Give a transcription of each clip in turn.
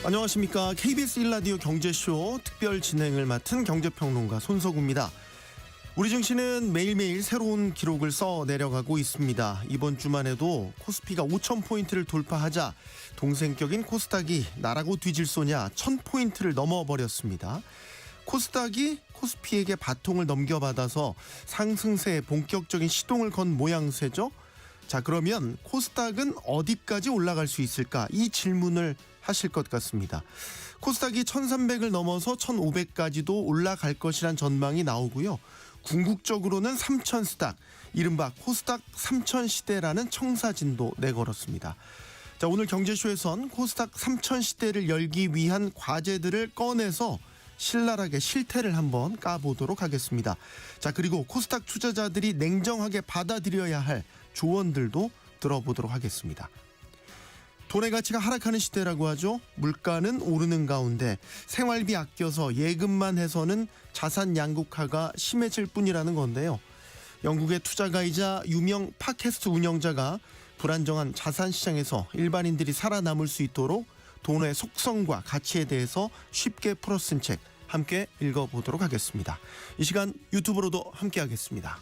안녕하십니까. KBS 1라디오 경제쇼 특별 진행을 맡은 경제평론가 손석우입니다. 우리 증시는 매일매일 새로운 기록을 써 내려가고 있습니다. 이번 주만 해도 코스피가 5,000포인트를 돌파하자 동생격인 코스닥이 나라고 뒤질 소냐 1,000포인트를 넘어버렸습니다. 코스닥이 코스피에게 바통을 넘겨받아서 상승세에 본격적인 시동을 건 모양새죠. 자, 그러면 코스닥은 어디까지 올라갈 수 있을까? 이 질문을 하실 것 같습니다. 코스닥이 1300을 넘어서 1500까지도 올라갈 것이란 전망이 나오고요. 궁극적으로는 3000 스닥, 이른바 코스닥 3000 시대라는 청사진도 내걸었습니다. 자, 오늘 경제쇼에선 코스닥 3000 시대를 열기 위한 과제들을 꺼내서 신랄하게 실태를 한번 까보도록 하겠습니다. 자, 그리고 코스닥 투자자들이 냉정하게 받아들여야 할 조언들도 들어보도록 하겠습니다. 돈의 가치가 하락하는 시대라고 하죠. 물가는 오르는 가운데 생활비 아껴서 예금만 해서는 자산 양극화가 심해질 뿐이라는 건데요. 영국의 투자가이자 유명 팟캐스트 운영자가 불안정한 자산 시장에서 일반인들이 살아남을 수 있도록 돈의 속성과 가치에 대해서 쉽게 풀어쓴 책 함께 읽어보도록 하겠습니다. 이 시간 유튜브로도 함께 하겠습니다.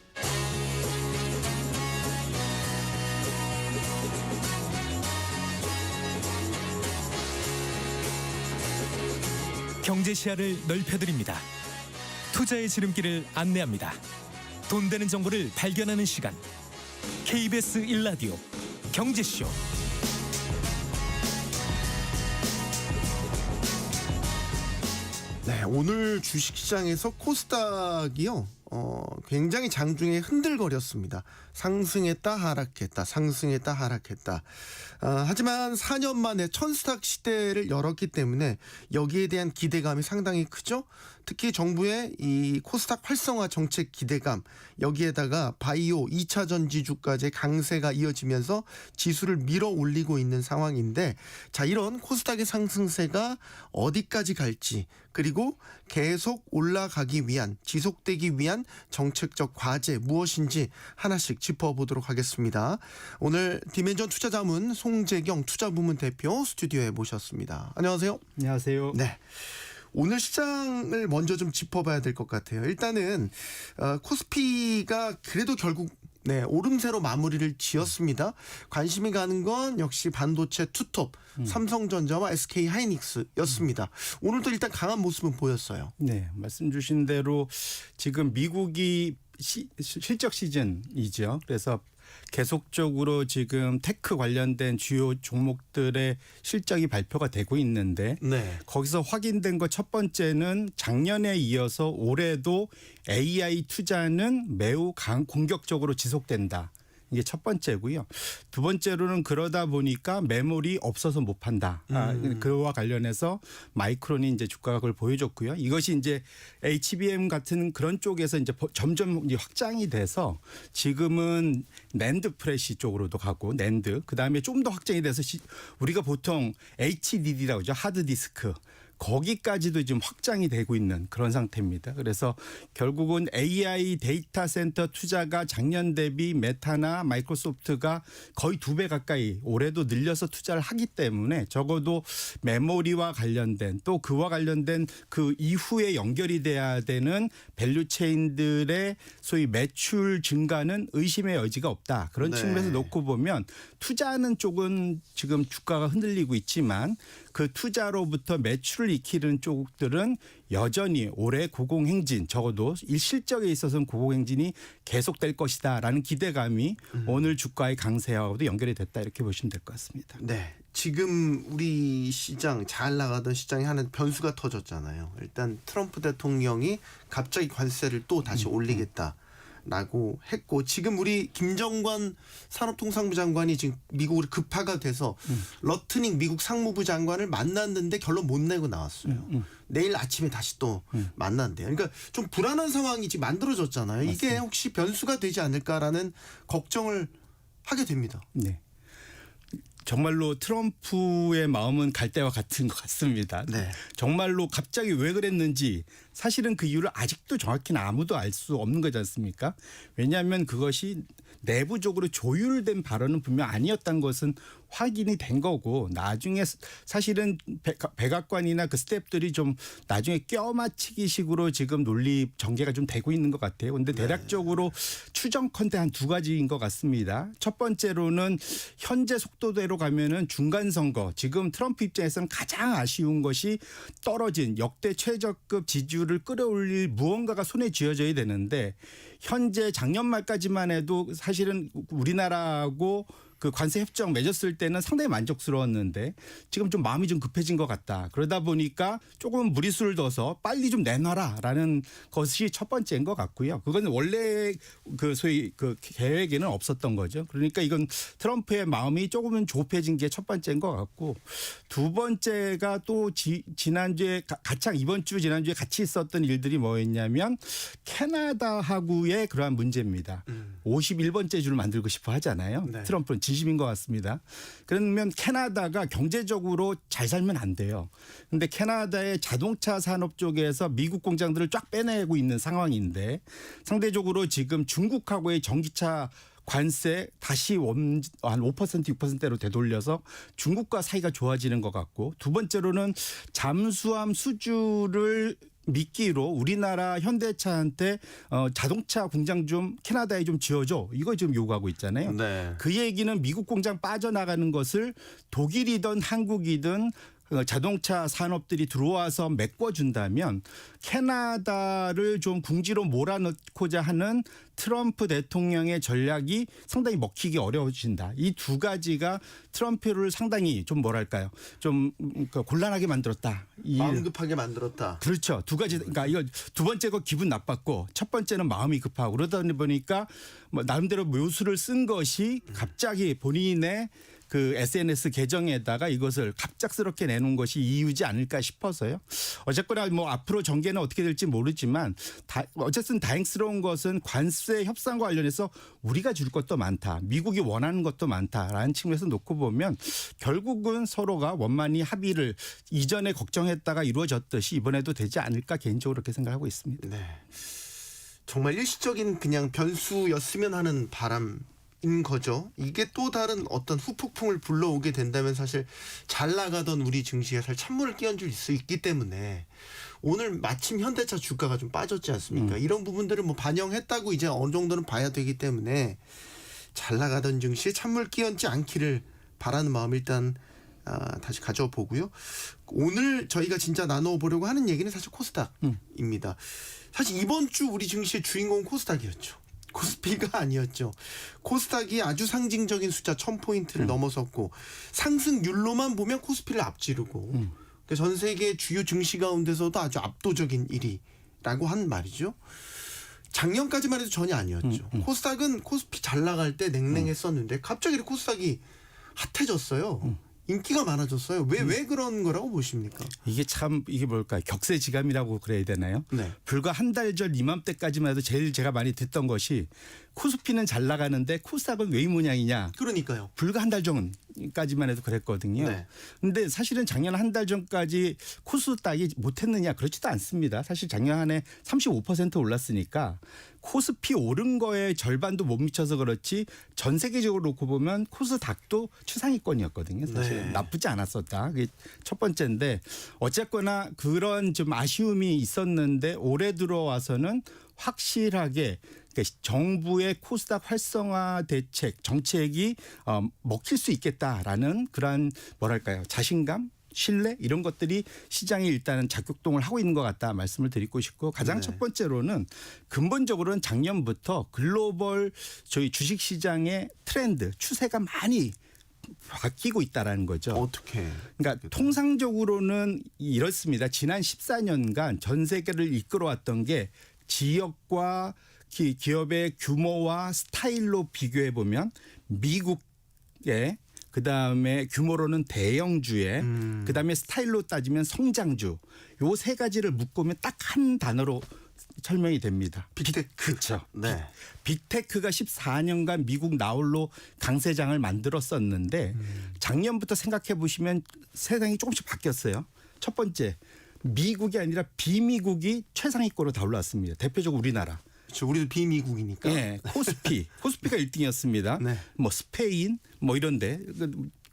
경제 시야를 넓혀드립니다. 투자의 지름길을 안내합니다. 돈 되는 정보를 발견하는 시간. KBS 1라디오 경제쇼. 네, 오늘 주식시장에서 코스닥이요. 굉장히 장중에 흔들거렸습니다. 상승했다 하락했다, 상승했다 하락했다. 하지만 4년 만에 1000스닥 시대를 열었기 때문에 여기에 대한 기대감이 상당히 크죠. 특히 정부의 이 코스닥 활성화 정책 기대감, 여기에다가 바이오 2차 전지주까지의 강세가 이어지면서 지수를 밀어 올리고 있는 상황인데, 자, 이런 코스닥의 상승세가 어디까지 갈지, 그리고 계속 올라가기 위한, 지속되기 위한 정책적 과제 무엇인지 하나씩 짚어보도록 하겠습니다. 오늘 디멘전 투자자문 송재경 투자부문 대표 스튜디오에 모셨습니다. 안녕하세요. 안녕하세요. 네. 오늘 시장을 먼저 좀 짚어봐야 될 것 같아요. 일단은 코스피가 그래도 결국 오름세로 마무리를 지었습니다. 관심이 가는 건 역시 반도체 투톱, 삼성전자와 SK하이닉스였습니다. 오늘도 일단 강한 모습은 보였어요. 네, 말씀 주신 대로 지금 미국이 실적 시즌이죠. 그래서 계속적으로 지금 테크 관련된 주요 종목들의 실적이 발표가 되고 있는데, 네. 거기서 확인된 것 첫 번째는 작년에 이어서 올해도 AI 투자는 매우 공격적으로 지속된다. 이게 첫 번째고요. 두 번째로는 그러다 보니까 매물이 없어서 못 판다. 그와 관련해서 마이크론이 이제 주가가 그걸 보여줬고요. 이것이 이제 HBM 같은 그런 쪽에서 이제 점점 이제 확장이 돼서 지금은 낸드 프레시 쪽으로도 가고 낸드, 그 다음에 좀 더 확장이 돼서 우리가 보통 HDD라고 하죠. 하드디스크. 거기까지도 지금 확장이 되고 있는 그런 상태입니다. 그래서 결국은 AI 데이터 센터 투자가 작년 대비 메타나 마이크로소프트가 거의 2배 가까이 올해도 늘려서 투자를 하기 때문에 적어도 메모리와 관련된, 또 그와 관련된 그 이후에 연결이 돼야 되는 밸류체인들의 소위 매출 증가는 의심의 여지가 없다. 그런 네. 측면에서 놓고 보면 투자하는 쪽은 지금 주가가 흔들리고 있지만 그 투자로부터 매출을 익히는 쪽들은 여전히 올해 고공행진, 적어도 실적에 있어서는 고공행진이 계속될 것이다라는 기대감이 오늘 주가의 강세하고도 연결이 됐다, 이렇게 보시면 될 것 같습니다. 네. 지금 우리 시장, 잘 나가던 시장이 하나 변수가 터졌잖아요. 일단 트럼프 대통령이 갑자기 관세를 또 다시 올리겠다라고 했고, 지금 우리 김정관 산업통상부 장관이 지금 미국으로 급파가 돼서 러트닝 미국 상무부 장관을 만났는데 결론 못 내고 나왔어요. 내일 아침에 다시 또 만난대요. 그러니까 좀 불안한 상황이 지금 만들어졌잖아요. 맞습니다. 이게 혹시 변수가 되지 않을까라는 걱정을 하게 됩니다. 네. 정말로 트럼프의 마음은 갈대와 같은 것 같습니다. 네. 정말로 갑자기 왜 그랬는지 사실은 그 이유를 아직도 정확히는 아무도 알 수 없는 거지 않습니까? 왜냐하면 그것이 내부적으로 조율된 발언은 분명 아니었다는 것은 확인이 된 거고 나중에 사실은 백악관이나 그 스태프들이 좀 나중에 껴맞추기 식으로 지금 논리 전개가 좀 되고 있는 것 같아요. 그런데 대략적으로 추정컨대 한 두 가지인 것 같습니다. 첫 번째로는 현재 속도대로 가면은 중간 선거 지금 트럼프 입장에서는 가장 아쉬운 것이 떨어진 역대 최저급 지지율을 끌어올릴 무언가가 손에 쥐어져야 되는데 현재 작년 말까지만 해도 사실은 우리나라하고 그 관세 협정 맺었을 때는 상당히 만족스러웠는데 지금 좀 마음이 좀 급해진 것 같다. 그러다 보니까 조금 무리수를 둬서 빨리 좀 내놔라라는 것이 첫 번째인 것 같고요. 그건 원래 그 소위 그 계획에는 없었던 거죠. 그러니까 이건 트럼프의 마음이 조금은 조급해진 게 첫 번째인 것 같고 두 번째가 또 지난주에 가장 이번 주 지난주에 같이 있었던 일들이 뭐였냐면 캐나다하고의 그러한 문제입니다. 51번째 주를 만들고 싶어 하잖아요. 네. 트럼프는 진심인 것 같습니다. 그러면 캐나다가 경제적으로 잘 살면 안 돼요. 그런데 캐나다의 자동차 산업 쪽에서 미국 공장들을 쫙 빼내고 있는 상황인데 상대적으로 지금 중국하고의 전기차 관세 다시 한 5% 6%대로 되돌려서 중국과 사이가 좋아지는 것 같고 두 번째로는 잠수함 수주를 미끼로 우리나라 현대차한테 자동차 공장 좀 캐나다에 좀 지어줘. 이거 지금 요구하고 있잖아요. 네. 그 얘기는 미국 공장 빠져나가는 것을 독일이든 한국이든 자동차 산업들이 들어와서 메꿔준다면 캐나다를 좀 궁지로 몰아넣고자 하는 트럼프 대통령의 전략이 상당히 먹히기 어려워진다. 이 두 가지가 트럼프를 상당히 좀 뭐랄까요. 좀 곤란하게 만들었다. 마음 급하게 만들었다. 그렇죠. 두 가지. 그러니까 이거 두 번째 거 기분 나빴고 첫 번째는 마음이 급하고 그러다 보니까 뭐 나름대로 묘수를 쓴 것이 갑자기 본인의 그 SNS 계정에다가 이것을 갑작스럽게 내놓은 것이 이유지 않을까 싶어서요. 어쨌거나 뭐 앞으로 전개는 어떻게 될지 모르지만 어쨌든 다행스러운 것은 관세 협상과 관련해서 우리가 줄 것도 많다. 미국이 원하는 것도 많다라는 측면에서 놓고 보면 결국은 서로가 원만히 합의를 이전에 걱정했다가 이루어졌듯이 이번에도 되지 않을까 개인적으로 그렇게 생각하고 있습니다. 네. 정말 일시적인 그냥 변수였으면 하는 바람. 인 거죠. 이게 또 다른 어떤 후폭풍을 불러오게 된다면 사실 잘 나가던 우리 증시에 사실 찬물을 끼얹을 수 있기 때문에 오늘 마침 현대차 주가가 좀 빠졌지 않습니까? 이런 부분들을 뭐 반영했다고 이제 어느 정도는 봐야 되기 때문에 잘 나가던 증시에 찬물 끼얹지 않기를 바라는 마음 일단 다시 가져와 보고요. 오늘 저희가 진짜 나눠보려고 하는 얘기는 사실 코스닥입니다. 사실 이번 주 우리 증시의 주인공은 코스닥이었죠. 코스피가 아니었죠. 코스닥이 아주 상징적인 숫자 1000포인트를 넘어섰고 상승률로만 보면 코스피를 앞지르고 그러니까 전 세계 주요 증시 가운데서도 아주 압도적인 1위라고 한 말이죠. 작년까지만 해도 전혀 아니었죠. 코스닥은 코스피 잘 나갈 때 냉랭했었는데 갑자기 코스닥이 핫해졌어요. 인기가 많아졌어요. 왜 그런 거라고 보십니까? 이게 참 이게 뭘까요? 격세지감이라고 그래야 되나요?네. 불과 한 달 전 이맘때까지만 해도 제일 제가 많이 듣던 것이 코스피는 잘 나가는데 코스닥은 왜 이 모양이냐. 그러니까요. 불과 한 달 전까지만 해도 그랬거든요. 그런데 네. 사실은 작년 한 달 전까지 코스닥이 못했느냐 그렇지도 않습니다. 사실 작년 한 해 35% 올랐으니까 코스피 오른 거에 절반도 못 미쳐서 그렇지 전 세계적으로 놓고 보면 코스닥도 최상위권이었거든요. 사실 네. 나쁘지 않았었다. 그게 첫 번째인데 어쨌거나 그런 좀 아쉬움이 있었는데 올해 들어와서는 확실하게 정부의 코스닥 활성화 대책 정책이 먹힐 수 있겠다라는 그런 뭐랄까요 자신감 신뢰 이런 것들이 시장에 일단은 작용을 하고 있는 것 같다 말씀을 드리고 싶고 가장 첫 번째로는 근본적으로는 작년부터 글로벌 저희 주식시장의 트렌드 추세가 많이 바뀌고 있다라는 거죠. 어떻게? 그러니까 통상적으로는 이렇습니다. 지난 14년간 전 세계를 이끌어왔던 게 지역과 기업의 규모와 스타일로 비교해 보면 미국의 그다음에 규모로는 대형주에 그다음에 스타일로 따지면 성장주 요 세 가지를 묶으면 딱 한 단어로 설명이 됩니다. 빅테크. 그렇죠. 네. 빅테크가 14년간 미국 나홀로 강세장을 만들었었는데 작년부터 생각해 보시면 세상이 조금씩 바뀌었어요. 첫 번째, 미국이 아니라 비미국이 최상위권으로 다 올라왔습니다. 대표적으로 우리나라. 그렇죠. 우리도 비미국이니까. 네, 코스피가 1등이었습니다. 네. 뭐 스페인 뭐 이런데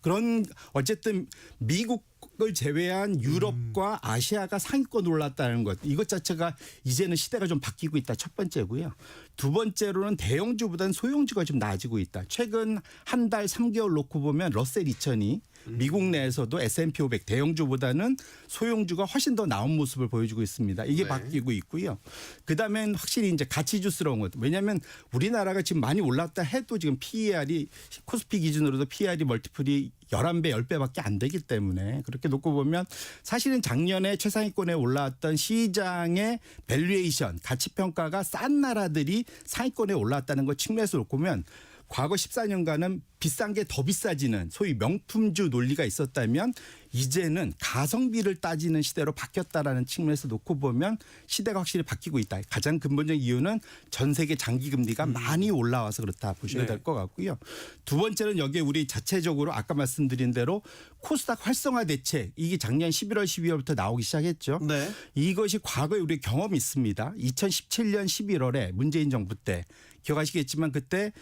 그런 어쨌든 미국을 제외한 유럽과 아시아가 상위권 올랐다는 것 이것 자체가 이제는 시대가 좀 바뀌고 있다 첫 번째고요. 두 번째로는 대형주보다는 소형주가 좀 나아지고 있다. 최근 한 달 3개월 놓고 보면 러셀 2000이 미국 내에서도 S&P 500 대형주보다는 소형주가 훨씬 더 나은 모습을 보여주고 있습니다. 이게 네. 바뀌고 있고요. 그다음엔 확실히 이제 가치주스러운 것. 왜냐하면 우리나라가 지금 많이 올랐다 해도 지금 PER이 코스피 기준으로도 PER이 멀티플이 11배, 10배밖에 안 되기 때문에 그렇게 놓고 보면 사실은 작년에 최상위권에 올라왔던 시장의 밸류에이션, 가치평가가 싼 나라들이 상위권에 올라왔다는 것 측면에서 놓고 보면 과거 14년간은 비싼 게 더 비싸지는 소위 명품주 논리가 있었다면 이제는 가성비를 따지는 시대로 바뀌었다라는 측면에서 놓고 보면 시대가 확실히 바뀌고 있다. 가장 근본적인 이유는 전 세계 장기 금리가 많이 올라와서 그렇다 보셔야 네. 될 것 같고요. 두 번째는 여기에 우리 자체적으로 아까 말씀드린 대로 코스닥 활성화 대책 이게 작년 11월 12월부터 나오기 시작했죠. 네. 이것이 과거에 우리 경험이 있습니다. 2017년 11월에 문재인 정부 때 기억하시겠지만 그때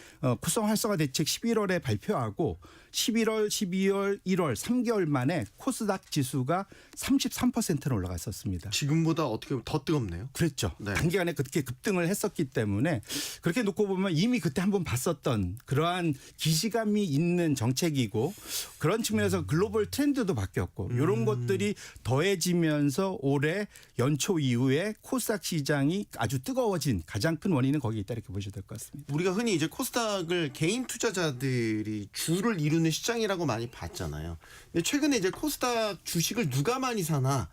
코스닥 활성화 대책 11월에 발표하고 11월, 12월, 1월 3개월 만에 코스닥 지수가 33%나 올라갔었습니다. 지금보다 어떻게 보면 더 뜨겁네요. 그랬죠. 네. 단기간에 그렇게 급등을 했었기 때문에 그렇게 놓고 보면 이미 그때 한번 봤었던 그러한 기시감이 있는 정책이고 그런 측면에서 글로벌 트렌드도 바뀌었고 이런 것들이 더해지면서 올해 연초 이후에 코스닥 시장이 아주 뜨거워진 가장 큰 원인은 거기에 있다 이렇게 보셔야 될 것 같습니다. 우리가 흔히 이제 코스닥을 개인 투자자들이 주를 이루는 시장이라고 많이 봤잖아요. 근데 최근에 이제 코스닥 주식을 누가 많이 사나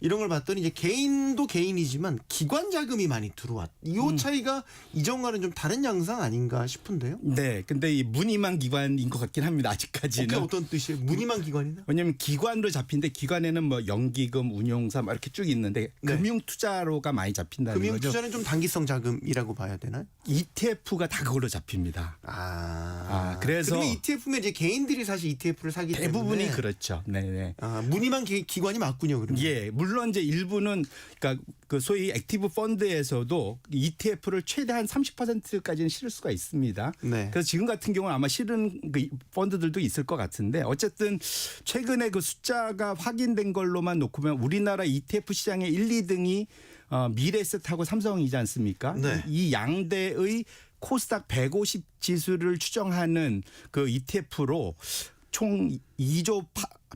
이런 걸 봤더니 이제 개인도 개인이지만 기관 자금이 많이 들어왔. 이 차이가 이전과는 좀 다른 양상 아닌가 싶은데요. 네, 근데 이 무늬만 기관인 것 같긴 합니다. 아직까지는. 어떤 뜻이에요? 무늬만 기관이나? 왜냐하면 기관으로 잡힌데 기관에는 뭐 연기금, 운용사 막 이렇게 쭉 있는데 네. 금융투자로가 많이 잡힌다는 금융 거죠. 투자는 좀 단기성 자금이라고 봐야 되나요? ETF가 다 그걸로 잡힙니다. 그래서 그러면 ETF면 이제 개인들이 사실 ETF를 사기 대부분이 때문에 그렇죠. 네. 무늬만 기관이 맞군요. 그러면. 예, 물론 이제 일부는 그러니까 그 소위 액티브 펀드에서도 ETF를 최대한 30%까지는 실을 수가 있습니다. 네. 그래서 지금 같은 경우는 아마 실은 그 펀드들도 있을 것 같은데 어쨌든 최근에 그 숫자가 확인된 걸로만 놓고 보면 우리나라 ETF 시장의 1, 2등이 미래에셋하고 삼성이지 않습니까? 네. 이 양대의 코스닥 150 지수를 추정하는 그 ETF로 총 2조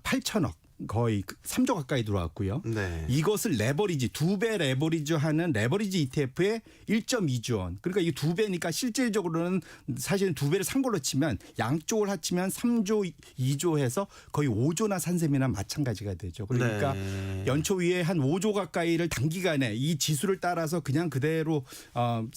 8천억 거의 3조 가까이 들어왔고요. 네. 이것을 레버리지 2배 레버리지 하는 레버리지 ETF에 1.2조 원. 그러니까 이게 2배니까 실질적으로는 사실은 2배를 산 걸로 치면 양쪽을 합치면 3조 2조 해서 거의 5조나 산 셈이나 마찬가지가 되죠. 그러니까 네. 연초 위에 한 5조 가까이를 단기간에 이 지수를 따라서 그냥 그대로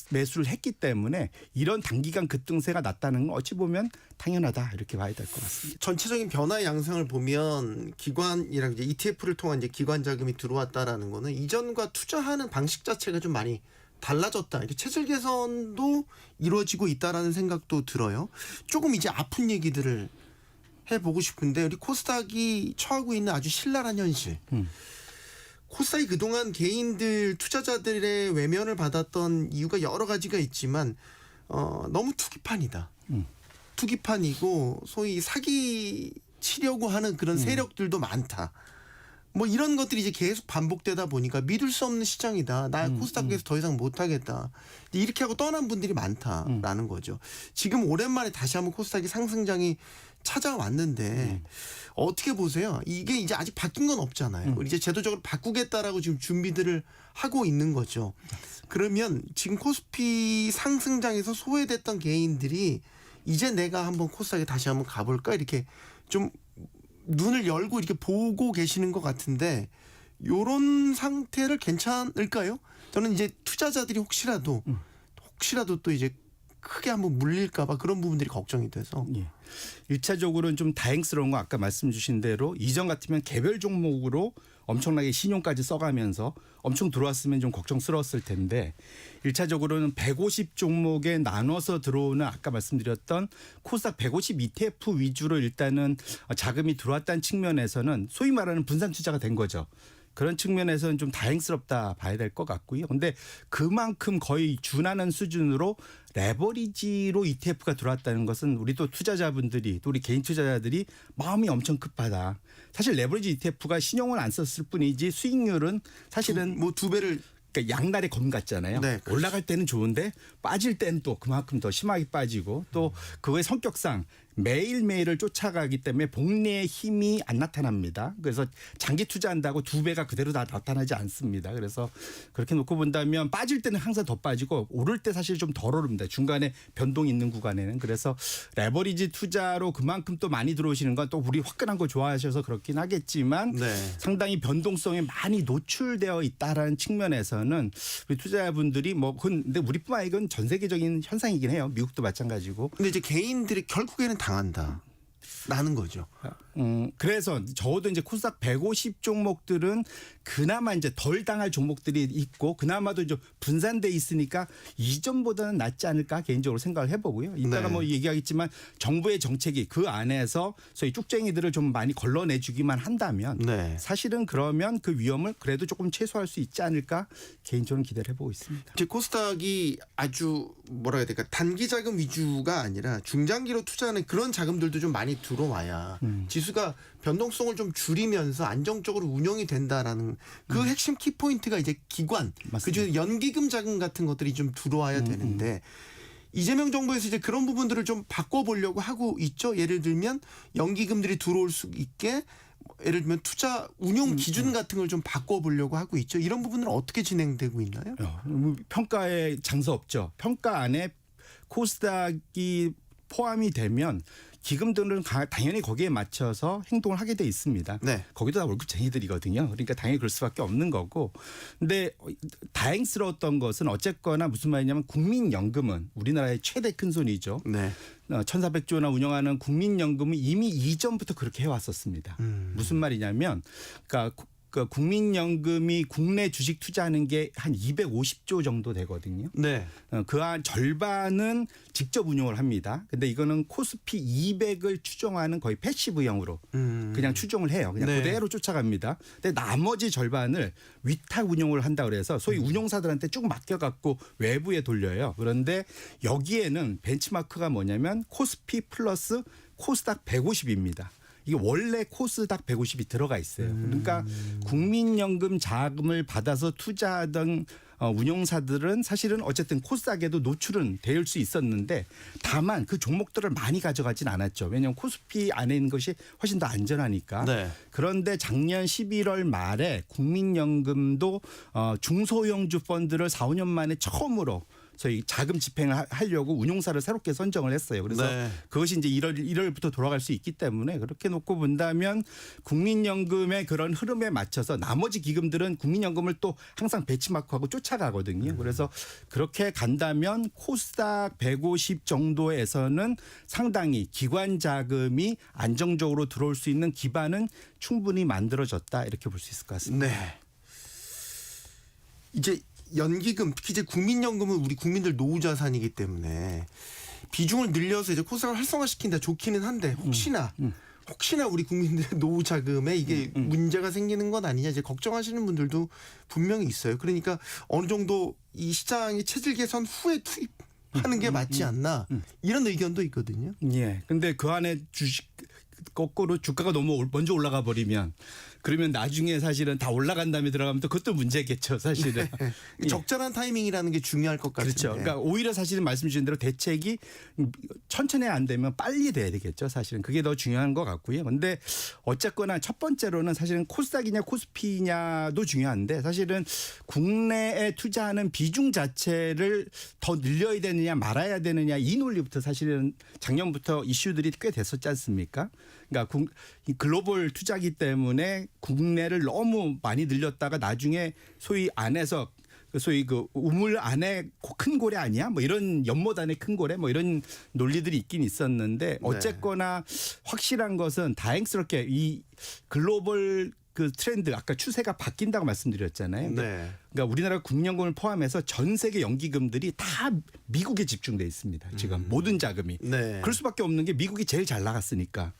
매수를 했기 때문에 이런 단기간 급등세가 났다는 건 어찌 보면 당연하다 이렇게 봐야 될 것 같습니다. 전체적인 변화의 양상을 보면 기관이랑 이제 ETF를 통한 이제 기관 자금이 들어왔다라는 거는 이전과 투자하는 방식 자체가 좀 많이 달라졌다. 이렇게 체질 개선도 이루어지고 있다라는 생각도 들어요. 조금 이제 아픈 얘기들을 해보고 싶은데 우리 코스닥이 처하고 있는 아주 신랄한 현실. 코스닥이 그동안 개인들 투자자들의 외면을 받았던 이유가 여러 가지가 있지만 너무 투기판이다. 투기판이고 소위 사기 치려고 하는 그런 세력들도 많다. 뭐 이런 것들이 이제 계속 반복되다 보니까 믿을 수 없는 시장이다. 나 코스닥에서 더 이상 못하겠다. 이렇게 하고 떠난 분들이 많다라는 거죠. 지금 오랜만에 다시 한번 코스닥이 상승장이 찾아왔는데 어떻게 보세요? 이게 이제 아직 바뀐 건 없잖아요. 이제 제도적으로 바꾸겠다라고 지금 준비들을 하고 있는 거죠. 그러면 지금 코스피 상승장에서 소외됐던 개인들이 이제 내가 한번 코스닥에 다시 한번 가볼까 이렇게 좀 눈을 열고 이렇게 보고 계시는 것 같은데 요런 상태를 괜찮을까요? 저는 이제 투자자들이 혹시라도 또 이제 크게 한번 물릴까 봐 그런 부분들이 걱정이 돼서. 예. 1차적으로는 좀 다행스러운 거 아까 말씀 주신 대로 이전 같으면 개별 종목으로 엄청나게 신용까지 써가면서 엄청 들어왔으면 좀 걱정스러웠을 텐데 1차적으로는 150 종목에 나눠서 들어오는 아까 말씀드렸던 코스닥 150 ETF 위주로 일단은 자금이 들어왔다는 측면에서는 소위 말하는 분산 투자가 된 거죠. 그런 측면에서는 좀 다행스럽다 봐야 될 것 같고요. 그런데 그만큼 거의 준하는 수준으로 레버리지로 ETF가 들어왔다는 것은 우리 또 투자자분들이 또 우리 개인 투자자들이 마음이 엄청 급하다. 사실 레버리지 ETF가 신용을 안 썼을 뿐이지 수익률은 사실은 뭐 2배를 그러니까 양날의 검 같잖아요. 네, 그렇죠. 올라갈 때는 좋은데 빠질 때는 또 그만큼 더 심하게 빠지고 또 그거의 성격상 매일매일을 쫓아가기 때문에 복리의 힘이 안 나타납니다. 그래서 장기 투자한다고 2배가 그대로 다 나타나지 않습니다. 그래서 그렇게 놓고 본다면 빠질 때는 항상 더 빠지고 오를 때 사실 좀 덜 오릅니다. 중간에 변동이 있는 구간에는. 그래서 레버리지 투자로 그만큼 또 많이 들어오시는 건 또 우리 화끈한 거 좋아하셔서 그렇긴 하겠지만 네. 상당히 변동성에 많이 노출되어 있다라는 측면에서는 우리 투자자분들이 뭐 근데 우리뿐만 아니라 이건 전 세계적인 현상이긴 해요. 미국도 마찬가지고. 근데 이제 개인들이 결국에는 당한다. 나는 거죠. 그래서 적어도 이제 코스닥 150 종목들은 그나마 이제 덜 당할 종목들이 있고 그나마도 좀 분산돼 있으니까 이전보다는 낫지 않을까 개인적으로 생각을 해보고요. 이따가 네. 뭐 얘기하겠지만 정부의 정책이 그 안에서 소위 쭉쟁이들을 좀 많이 걸러내주기만 한다면 네. 사실은 그러면 그 위험을 그래도 조금 최소화할 수 있지 않을까 개인적으로 기대를 해보고 있습니다. 이제 코스닥이 아주 뭐라 해야 될까 단기 자금 위주가 아니라 중장기로 투자하는 그런 자금들도 좀 많이 들어와야 지수가 변동성을 좀 줄이면서 안정적으로 운영이 된다라는 그 핵심 키포인트가 이제 기관 맞습니다. 그중에 연기금 자금 같은 것들이 좀 들어와야 되는데 이재명 정부에서 이제 그런 부분들을 좀 바꿔보려고 하고 있죠. 예를 들면 연기금들이 들어올 수 있게 예를 들면 투자 운용 기준 같은 걸 좀 바꿔보려고 하고 있죠. 이런 부분은 어떻게 진행되고 있나요? 평가에 장사 없죠. 평가 안에 코스닥이 포함이 되면 기금들은 당연히 거기에 맞춰서 행동을 하게 돼 있습니다. 네. 거기도 다 월급쟁이들이거든요. 그러니까 당연히 그럴 수밖에 없는 거고. 근데 다행스러웠던 것은 어쨌거나 무슨 말이냐면 국민연금은 우리나라의 최대 큰손이죠. 네. 1,400조나 운영하는 국민연금은 이미 이전부터 그렇게 해왔었습니다. 무슨 말이냐면 그러니까 국민연금이 국내 주식 투자하는 게 한 250조 정도 되거든요. 네. 그 한 절반은 직접 운용을 합니다. 근데 이거는 코스피 200을 추종하는 거의 패시브형으로 그냥 추종을 해요. 그냥 네. 그대로 쫓아갑니다. 근데 나머지 절반을 위탁 운용을 한다 그래서 소위 운용사들한테 쭉 맡겨갖고 외부에 돌려요. 그런데 여기에는 벤치마크가 뭐냐면 코스피 플러스 코스닥 150입니다. 이게 원래 코스닥 150이 들어가 있어요. 그러니까 국민연금 자금을 받아서 투자하던 운용사들은 사실은 어쨌든 코스닥에도 노출은 될 수 있었는데 다만 그 종목들을 많이 가져가진 않았죠. 왜냐하면 코스피 안에 있는 것이 훨씬 더 안전하니까. 네. 그런데 작년 11월 말에 국민연금도 중소형주 펀드를 4, 5년 만에 처음으로 저희 자금 집행을 하려고 운용사를 새롭게 선정을 했어요. 그래서 네. 그것이 이제 1월부터 돌아갈 수 있기 때문에 그렇게 놓고 본다면 국민연금의 그런 흐름에 맞춰서 나머지 기금들은 국민연금을 또 항상 배치마크하고 쫓아가거든요. 그래서 그렇게 간다면 코스닥 150 정도에서는 상당히 기관 자금이 안정적으로 들어올 수 있는 기반은 충분히 만들어졌다 이렇게 볼 수 있을 것 같습니다. 네. 이제 연기금 특히 이제 국민연금은 우리 국민들 노후 자산이기 때문에 비중을 늘려서 이제 코스닥을 활성화시킨다 좋기는 한데 혹시나 우리 국민들의 노후 자금에 이게 문제가 생기는 건 아니냐 이제 걱정하시는 분들도 분명히 있어요. 그러니까 어느 정도 이 시장이 체질 개선 후에 투입하는 게 맞지 않나 이런 의견도 있거든요. 예. 근데 그 안에 주식 거꾸로 주가가 너무 먼저 올라가 버리면 그러면 나중에 사실은 다 올라간 다음에 들어가면 또 그것도 문제겠죠, 사실은. 예. 적절한 타이밍이라는 게 중요할 것 같은데. 그렇죠. 그러니까 오히려 사실은 말씀 주신 대로 대책이 천천히 안 되면 빨리 돼야 되겠죠, 사실은. 그게 더 중요한 것 같고요. 그런데 어쨌거나 첫 번째로는 사실은 코스닥이냐 코스피냐도 중요한데 사실은 국내에 투자하는 비중 자체를 더 늘려야 되느냐 말아야 되느냐 이 논리부터 사실은 작년부터 이슈들이 꽤 됐었지 않습니까? 그러니까 글로벌 투자기 때문에 국내를 너무 많이 늘렸다가 나중에 소위 안에서 소위 그 우물 안에 큰 고래 아니야? 뭐 이런 연못 안에 큰 고래 뭐 이런 논리들이 있긴 있었는데 어쨌거나 확실한 것은 다행스럽게 이 글로벌 그 트렌드 아까 추세가 바뀐다고 말씀드렸잖아요. 네. 그러니까 우리나라 국민연금을 포함해서 전 세계 연기금들이 다 미국에 집중돼 있습니다. 지금 모든 자금이. 네. 그럴 수밖에 없는 게 미국이 제일 잘 나갔으니까.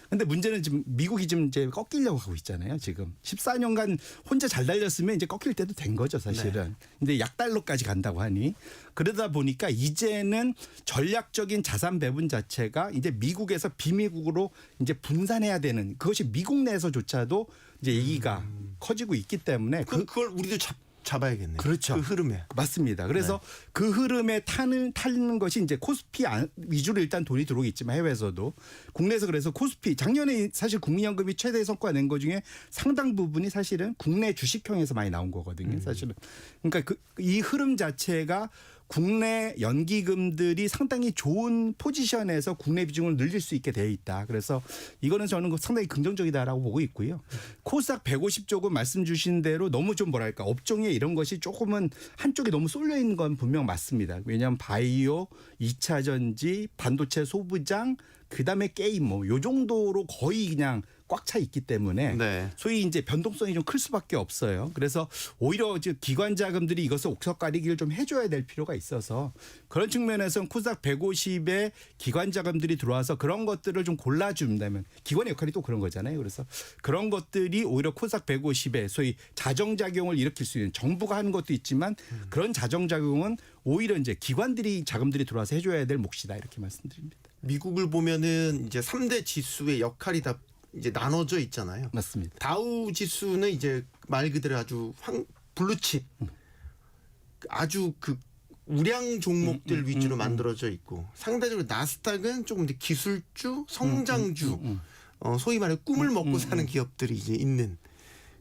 근데 문제는 지금 미국이 지금 이제 꺾이려고 하고 있잖아요. 지금 14년간 혼자 잘 달렸으면 이제 꺾일 때도 된 거죠, 사실은. 근데 약달러까지 간다고 하니 그러다 보니까 이제는 전략적인 자산 배분 자체가 이제 미국에서 비미국으로 이제 분산해야 되는 그것이 미국 내에서조차도 이제 얘기가 커지고 있기 때문에 그걸 우리도 잡아야겠네요. 그렇죠. 그 흐름에. 맞습니다. 그래서 그 흐름에 타는 것이 이제 코스피 위주로 일단 돈이 들어오고 있지만 해외에서도 국내에서 그래서 코스피 작년에 사실 국민연금이 최대 성과 낸 것 중에 상당 부분이 사실은 국내 주식형에서 많이 나온 거거든요. 사실은. 그러니까 이 흐름 자체가 국내 연기금들이 상당히 좋은 포지션에서 국내 비중을 늘릴 수 있게 되어 있다. 그래서 이거는 저는 상당히 긍정적이다라고 보고 있고요. 코스닥 150 쪽은 말씀 주신 대로 너무 좀 뭐랄까 업종에 이런 것이 조금은 한쪽에 너무 쏠려 있는 건 분명 맞습니다. 왜냐하면 바이오, 2차 전지, 반도체 소부장, 그다음에 게임 뭐 요 정도로 거의 그냥 꽉 차 있기 때문에 네. 소위 이제 변동성이 좀 클 수밖에 없어요. 그래서 오히려 기관 자금들이 이것을 옥석가리기를 좀 해줘야 될 필요가 있어서 그런 측면에서는 코스닥 150에 기관 자금들이 들어와서 그런 것들을 좀 골라준다면 기관의 역할이 또 그런 거잖아요. 그래서 그런 것들이 오히려 코스닥 150에 소위 자정작용을 일으킬 수 있는 정부가 하는 것도 있지만 그런 자정작용은 오히려 이제 기관들이 자금들이 들어와서 해줘야 될 몫이다 이렇게 말씀드립니다. 미국을 보면은 이제 3대 지수의 역할이 다 이제 나눠져 있잖아요. 맞습니다. 다우 지수는 이제 말 그대로 아주 블루칩 아주 그 우량 종목들 위주로 만들어져 있고 상대적으로 나스닥은 조금 이제 기술주, 성장주, 소위 말해 꿈을 먹고 사는 기업들이 이제 있는.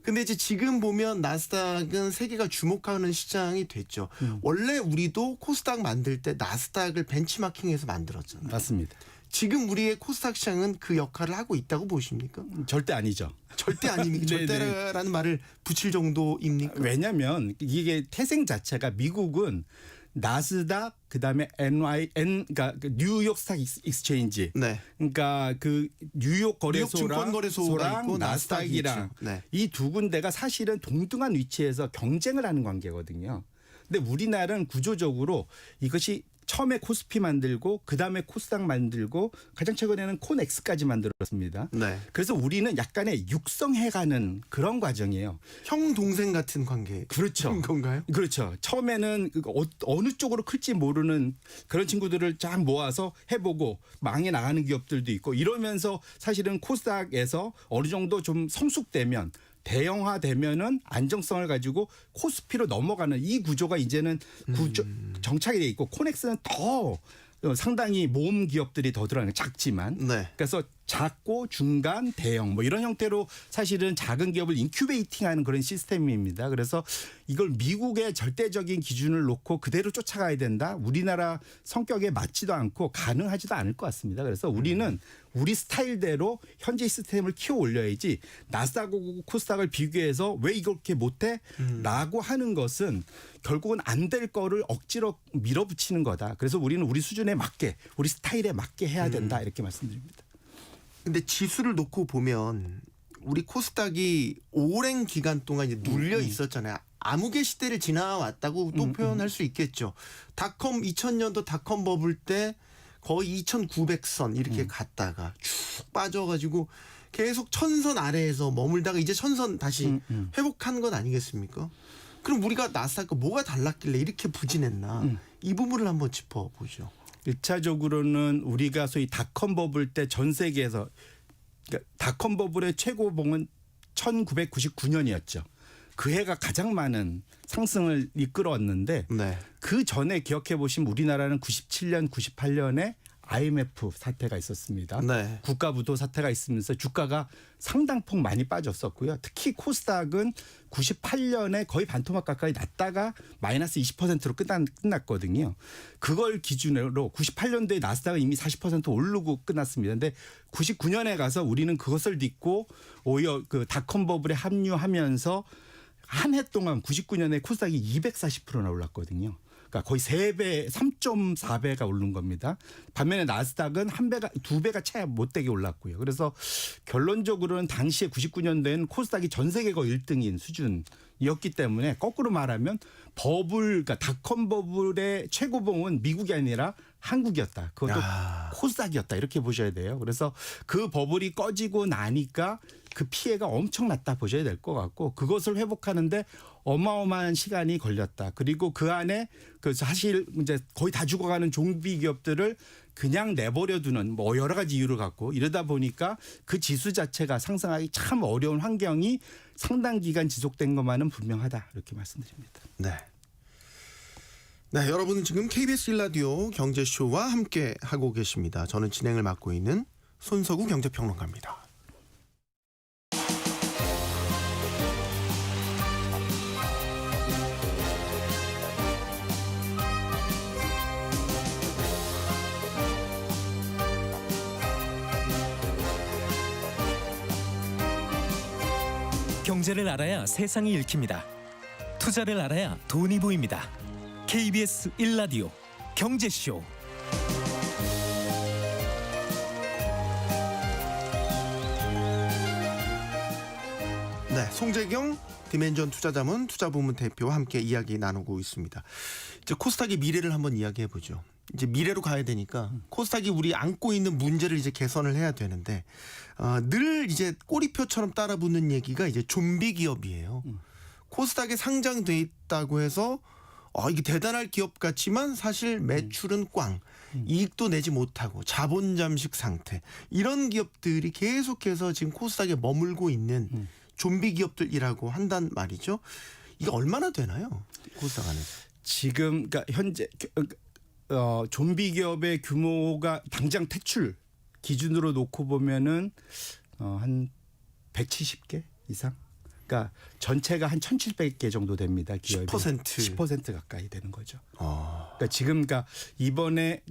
근데 이제 지금 보면 나스닥은 세계가 주목하는 시장이 됐죠. 원래 우리도 코스닥 만들 때 나스닥을 벤치마킹해서 만들었잖아요. 맞습니다. 지금 우리의 코스닥 시장은 그 역할을 하고 있다고 보십니까? 절대 아니죠. 절대 아닙니까? 네네. 절대라는 말을 붙일 정도입니까? 왜냐하면 이게 태생 자체가 미국은 나스닥 그다음에 그러니까 뉴욕 스탁 익스체인지 네. 그러니까 그 뉴욕 증권 거래소가 있고 나스닥이랑 네. 이 두 군데가 사실은 동등한 위치에서 경쟁을 하는 관계거든요. 근데 우리나라는 구조적으로 이것이 처음에 코스피 만들고 그다음에 코스닥 만들고 가장 최근에는 콘엑스까지 만들었습니다. 네. 그래서 우리는 약간의 육성해가는 그런 과정이에요. 형 동생 같은 관계. 그렇죠. 건가요? 그렇죠. 처음에는 어느 쪽으로 클지 모르는 그런 친구들을 쫙 모아서 해보고 망해 나가는 기업들도 있고 이러면서 사실은 코스닥에서 어느 정도 좀 성숙되면 대형화되면은 안정성을 가지고 코스피로 넘어가는 이 구조가 이제는 정착이 돼 있고 코넥스는 더 상당히 모험 기업들이 더 들어가는 작지만 네. 그래서 작고 중간 대형 뭐 이런 형태로 사실은 작은 기업을 인큐베이팅하는 그런 시스템입니다. 그래서 이걸 미국의 절대적인 기준을 놓고 그대로 쫓아가야 된다. 우리나라 성격에 맞지도 않고 가능하지도 않을 것 같습니다. 그래서 우리는 우리 스타일대로 현재 시스템을 키워 올려야지 나스닥하고 코스닥을 비교해서 왜 이렇게 못해? 라고 하는 것은 결국은 안 될 거를 억지로 밀어붙이는 거다. 그래서 우리는 우리 수준에 맞게 우리 스타일에 맞게 해야 된다. 이렇게 말씀드립니다. 근데 지수를 놓고 보면 우리 코스닥이 오랜 기간 동안 이제 눌려 있었잖아요. 암흑의 시대를 지나왔다고 또 표현할 수 있겠죠. 2000년도 닷컴 버블 때 거의 2,900선 이렇게 갔다가 쭉 빠져가지고 계속 1,000선 아래에서 머물다가 이제 1,000선 다시 회복한 건 아니겠습니까? 그럼 우리가 나스닥과 뭐가 달랐길래 이렇게 부진했나? 이 부분을 한번 짚어보죠. 1차적으로는 우리가 소위 닷컴 버블 때 전 세계에서 그러니까 닷컴 버블의 최고봉은 1999년이었죠. 그 해가 가장 많은 상승을 이끌어왔는데 네. 그 전에 기억해 보시면 우리나라는 97년, 98년에 IMF 사태가 있었습니다. 네. 국가부도 사태가 있으면서 주가가 상당폭 많이 빠졌었고요. 특히 코스닥은 98년에 거의 반토막 가까이 났다가 마이너스 20%로 끝났거든요. 그걸 기준으로 98년도에 나스닥은 이미 40% 오르고 끝났습니다. 근데 99년에 가서 우리는 그것을 딛고 오히려 그 닷컴 버블에 합류하면서 한 해 동안 99년에 코스닥이 240%나 올랐거든요. 그러니까 거의 3배, 3.4배가 오른 겁니다. 반면에 나스닥은 2배가 채 못되게 올랐고요. 그래서 결론적으로는 당시에 99년도에는 코스닥이 전 세계가 1등인 수준이었기 때문에 거꾸로 말하면 그러니까 닷컴 버블의 최고봉은 미국이 아니라 한국이었다. 그것도 코스닥이었다. 이렇게 보셔야 돼요. 그래서 그 버블이 꺼지고 나니까 그 피해가 엄청났다 보셔야 될 것 같고 그것을 회복하는데 어마어마한 시간이 걸렸다. 그리고 그 안에 그 사실 이제 거의 다 죽어가는 좀비 기업들을 그냥 내버려두는 뭐 여러 가지 이유를 갖고 이러다 보니까 그 지수 자체가 상승하기 참 어려운 환경이 상당 기간 지속된 것만은 분명하다. 이렇게 말씀드립니다. 네. 네, 여러분은 지금 KBS 1라디오 경제쇼와 함께 하고 계십니다. 저는 진행을 맡고 있는 손석우 경제평론가입니다. 경제를 알아야 세상이 읽힙니다. 투자를 알아야 돈이 보입니다. KBS 1라디오 경제쇼. 네, 송재경 디멘전 투자자문 투자부문 대표와 함께 이야기 나누고 있습니다. 이제 코스닥의 미래를 한번 이야기해 보죠. 이제 미래로 가야 되니까 코스닥이 우리 안고 있는 문제를 이제 개선을 해야 되는데 늘 이제 꼬리표처럼 따라붙는 얘기가 이제 좀비 기업이에요. 코스닥에 상장돼 있다고 해서 이게 대단할 기업 같지만 사실 매출은 꽝, 이익도 내지 못하고 자본 잠식 상태 이런 기업들이 계속해서 지금 코스닥에 머물고 있는 좀비 기업들이라고 한단 말이죠. 이게 얼마나 되나요? 코스닥 안에서. 지금 그러니까 현재 좀비 기업의 규모가 당장 퇴출 기준으로 놓고 보면은 한 170개 이상. 그러니까 전체가 한 1,700개 정도 됩니다. 기업이 10% 가까이 되는 거죠. 그러니까 지금 이번에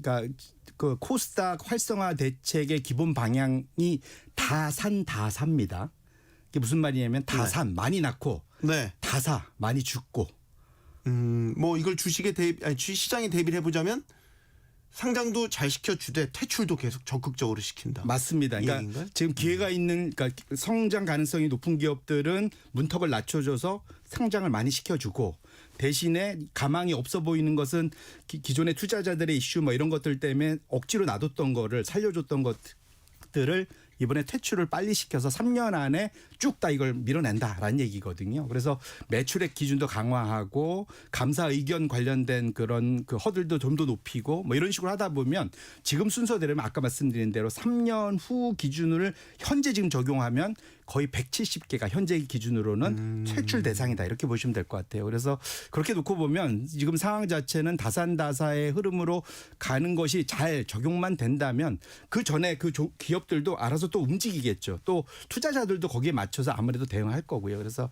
그 코스닥 활성화 대책의 기본 방향이 다 삽니다. 이게 무슨 말이냐면 다 산 많이 낳고 다 사 많이 죽고. 뭐 이걸 시장에 대비를 해보자면 상장도 잘 시켜주되 퇴출도 계속 적극적으로 시킨다. 맞습니다. 그러니까 지금 기회가 있는 성장 가능성이 높은 기업들은 문턱을 낮춰줘서 상장을 많이 시켜주고 대신에 가망이 없어 보이는 것은 기존의 투자자들의 이슈 뭐 이런 것들 때문에 억지로 놔뒀던 거를 살려줬던 것들을 이번에 퇴출을 빨리 시켜서 3년 안에 쭉 다 이걸 밀어낸다라는 얘기거든요. 그래서 매출액 기준도 강화하고 감사 의견 관련된 그런 그 허들도 좀 더 높이고 뭐 이런 식으로 하다 보면 지금 순서대로면 아까 말씀드린 대로 3년 후 기준을 현재 지금 적용하면 거의 170개가 현재 기준으로는 퇴출 대상이다 이렇게 보시면 될 것 같아요. 그래서 그렇게 놓고 보면 지금 상황 자체는 다산다사의 흐름으로 가는 것이 잘 적용만 된다면 그 전에 그 기업들도 알아서 또 움직이겠죠. 또 투자자들도 거기에 맞춰서 아무래도 대응할 거고요. 그래서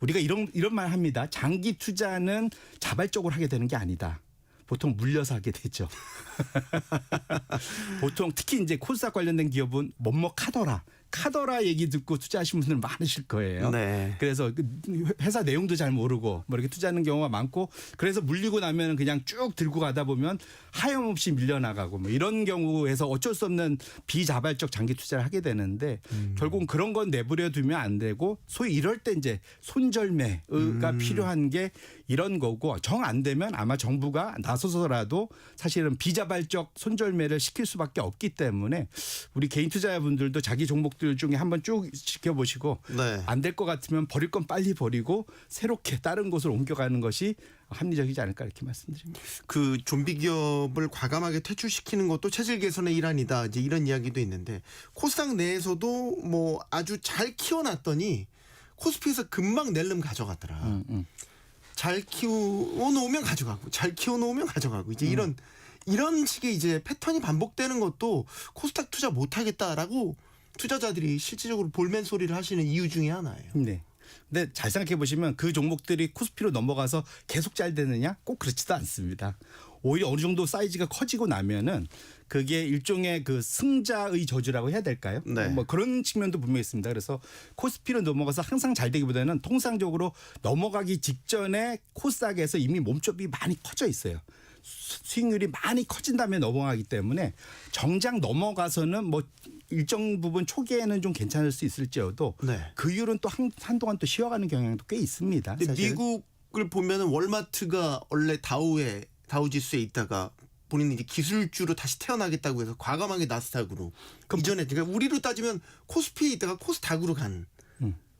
우리가 이런 말 합니다. 장기 투자는 자발적으로 하게 되는 게 아니다. 보통 물려서 하게 되죠. 보통 특히 이제 코스닥 관련된 기업은 뭐뭐 카더라 얘기 듣고 투자하신 분들 많으실 거예요. 네. 그래서 회사 내용도 잘 모르고 뭐 이렇게 투자하는 경우가 많고 그래서 물리고 나면 그냥 쭉 들고 가다 보면 하염없이 밀려나가고 뭐 이런 경우에서 어쩔 수 없는 비자발적 장기 투자를 하게 되는데 결국은 그런 건 내버려 두면 안 되고 소위 이럴 때 이제 손절매가 필요한 게 이런 거고 정 안 되면 아마 정부가 나서서라도 사실은 비자발적 손절매를 시킬 수밖에 없기 때문에 우리 개인 투자자분들도 자기 종목들 중에 한번 쭉 지켜보시고 안 될 것 같으면 버릴 건 빨리 버리고 새롭게 다른 곳으로 옮겨가는 것이 합리적이지 않을까 이렇게 말씀드립니다. 그 좀비 기업을 과감하게 퇴출시키는 것도 체질 개선의 일환이다. 이제 이런 이야기도 있는데 코스닥 내에서도 뭐 아주 잘 키워놨더니 코스피에서 금방 낼름 가져가더라. 잘 키워놓으면 가져가고 잘 키워놓으면 가져가고 이제 이런 식의 이제 패턴이 반복되는 것도 코스닥 투자 못하겠다라고 투자자들이 실질적으로 볼멘 소리를 하시는 이유 중에 하나예요. 네. 근데 잘 생각해 보시면 그 종목들이 코스피로 넘어가서 계속 잘 되느냐? 꼭 그렇지도 않습니다. 오히려 어느 정도 사이즈가 커지고 나면은 그게 일종의 그 승자의 저주라고 해야 될까요? 네. 뭐 그런 측면도 분명히 있습니다. 그래서 코스피로 넘어가서 항상 잘 되기보다는 통상적으로 넘어가기 직전에 코스닥에서 이미 몸집이 많이 커져 있어요. 수익률이 많이 커진 다음에 넘어가기 때문에 정작 넘어가서는 뭐 일정 부분 초기에는 좀 괜찮을 수 있을지어도 네. 그 이후로는 또 한동안 또 쉬어가는 경향도 꽤 있습니다. 근데 사실은. 미국을 보면은 월마트가 원래 다우 지수에 있다가 본인이 이제 기술주로 다시 태어나겠다고 해서 과감하게 나스닥으로 이전에 그러니까 우리로 따지면 코스피에 있다가 코스닥으로 간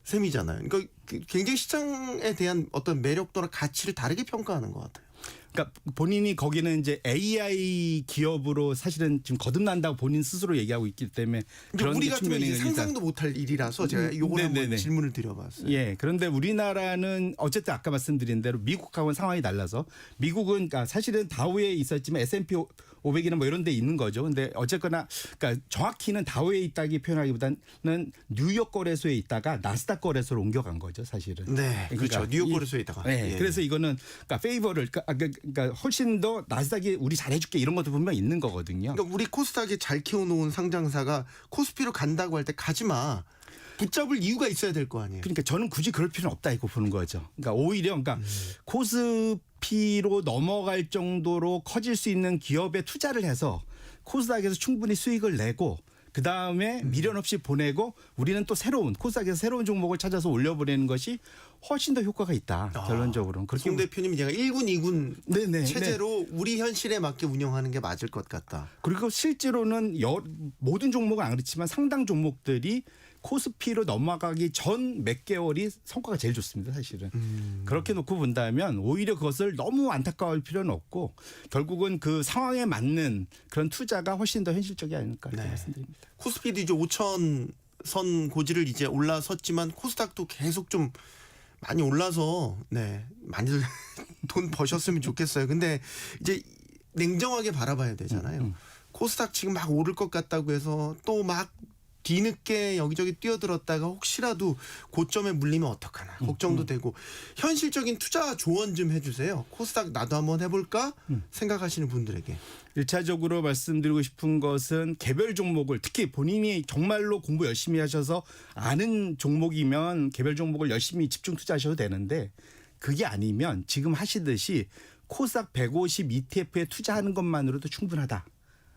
셈이잖아요. 그러니까 굉장히 시장에 대한 어떤 매력도나 가치를 다르게 평가하는 것 같아요. 그러니까 본인이 거기는 이제 AI 기업으로 사실은 지금 거듭난다고 본인 스스로 얘기하고 있기 때문에 그런 우리 같으면 측면이 이제 상상도 못할 일이라서 제가 요걸 한번 네네네. 질문을 드려봤어요. 예. 그런데 우리나라는 어쨌든 아까 말씀드린 대로 미국하고는 상황이 달라서 미국은 그러니까 사실은 다우에 있었지만 S&P 500이나 뭐 이런 데 있는 거죠. 근데 어쨌거나 그러니까 정확히는 다우에 있다기 표현하기보다는 뉴욕 거래소에 있다가 나스닥 거래소로 옮겨간 거죠, 사실은. 네, 그렇죠. 그러니까 뉴욕 거래소에 있다가. 네, 예. 그래서 이거는 그러니까 페이버를 그러니까 훨씬 더 나스닥이 우리 잘해줄게 이런 것도 분명 있는 거거든요. 그러니까 우리 코스닥에 잘 키워놓은 상장사가 코스피로 간다고 할 때 가지 마. 붙잡을 이유가 있어야 될 거 아니에요. 그러니까 저는 굳이 그럴 필요는 없다 이거 보는 거죠. 그러니까 오히려 코스피로 넘어갈 정도로 커질 수 있는 기업에 투자를 해서 코스닥에서 충분히 수익을 내고 그 다음에 미련 없이 보내고 우리는 또 코스닥에서 새로운 종목을 찾아서 올려보내는 것이 훨씬 더 효과가 있다. 결론적으로는. 그렇게 송 대표님이 제가 1군, 2군 네네, 체제로 우리 현실에 맞게 운영하는 게 맞을 것 같다. 그리고 실제로는 모든 종목은 안 그렇지만 상당 종목들이 코스피로 넘어가기 전 몇 개월이 성과가 제일 좋습니다. 사실은. 그렇게 놓고 본다면 오히려 그것을 너무 안타까워할 필요는 없고 결국은 그 상황에 맞는 그런 투자가 훨씬 더 현실적이 아닐까 이렇게 말씀드립니다. 코스피도 이제 5천 선 고지를 이제 올라섰지만 코스닥도 계속 좀 많이 올라서 네 많이들 돈 버셨으면 좋겠어요. 근데 이제 냉정하게 바라봐야 되잖아요. 코스닥 지금 막 오를 것 같다고 해서 또 막 뒤늦게 여기저기 뛰어들었다가 혹시라도 고점에 물리면 어떡하나 걱정도 되고 현실적인 투자 조언 좀 해주세요. 코스닥 나도 한번 해볼까 생각하시는 분들에게. 1차적으로 말씀드리고 싶은 것은 개별 종목을 특히 본인이 정말로 공부 열심히 하셔서 아는 종목이면 개별 종목을 열심히 집중 투자하셔도 되는데 그게 아니면 지금 하시듯이 코스닥 150 ETF에 투자하는 것만으로도 충분하다.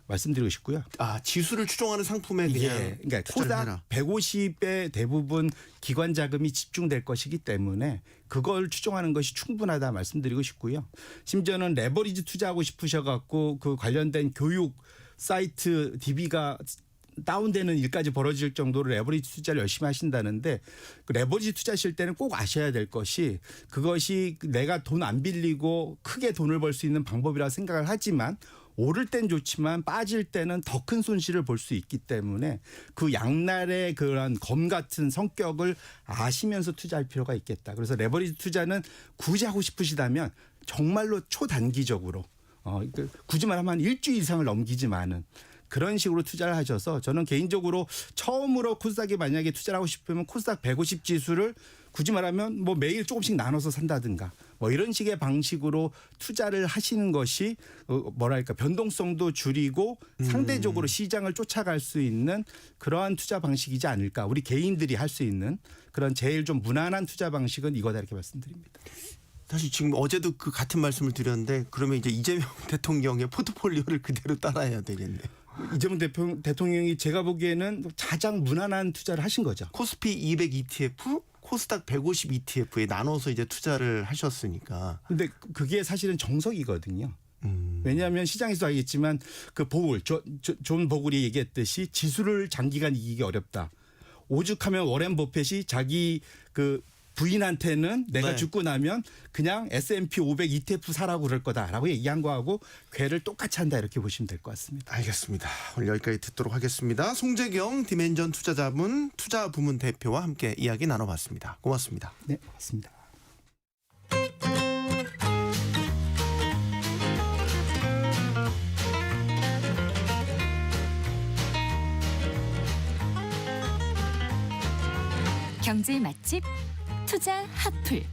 말씀드리고 싶고요. 아 지수를 추종하는 상품에 그냥 그러니까 투자를 해라. 코스닥 150에 대부분 기관 자금이 집중될 것이기 때문에 그걸 추종하는 것이 충분하다 말씀드리고 싶고요. 심지어는 레버리지 투자하고 싶으셔갖고 그 관련된 교육 사이트 DB가 다운되는 일까지 벌어질 정도로 레버리지 투자를 열심히 하신다는데 그 레버리지 투자하실 때는 꼭 아셔야 될 것이 그것이 내가 돈 안 빌리고 크게 돈을 벌 수 있는 방법이라 생각을 하지만 오를 땐 좋지만 빠질 때는 더 큰 손실을 볼 수 있기 때문에 그 양날의 그런 검 같은 성격을 아시면서 투자할 필요가 있겠다. 그래서 레버리지 투자는 굳이 하고 싶으시다면 정말로 초단기적으로 굳이 말하면 일주일 이상을 넘기지만은 그런 식으로 투자를 하셔서 저는 개인적으로 처음으로 코스닥에 만약에 투자를 하고 싶으면 코스닥 150 지수를 굳이 말하면 뭐 매일 조금씩 나눠서 산다든가 뭐 이런 식의 방식으로 투자를 하시는 것이 뭐랄까 변동성도 줄이고 상대적으로 시장을 쫓아갈 수 있는 그러한 투자 방식이지 않을까. 우리 개인들이 할 수 있는 그런 제일 좀 무난한 투자 방식은 이거다 이렇게 말씀드립니다. 사실 지금 어제도 그 같은 말씀을 드렸는데 그러면 이제 이재명 대통령의 포트폴리오를 그대로 따라해야 되겠네요. 이재명 대통령이 제가 보기에는 가장 무난한 투자를 하신 거죠. 코스피 200 ETF, 코스닥 150 ETF에 나눠서 이제 투자를 하셨으니까. 근데 그게 사실은 정석이거든요. 왜냐하면 시장에서 알겠지만 그 보울, 존 보글이 얘기했듯이 지수를 장기간 이기기 어렵다. 오죽하면 워렌 버핏이 자기 그 부인한테는 내가 네. 죽고 나면 그냥 S&P 500 ETF 사라고 그럴 거다라고 얘기한 거하고 궤를 똑같이 한다 이렇게 보시면 될 것 같습니다. 알겠습니다. 오늘 여기까지 듣도록 하겠습니다. 송재경 디멘전 투자자문 투자부문 대표와 함께 이야기 나눠봤습니다. 고맙습니다. 네, 고맙습니다. 경제 맛집 투자 핫플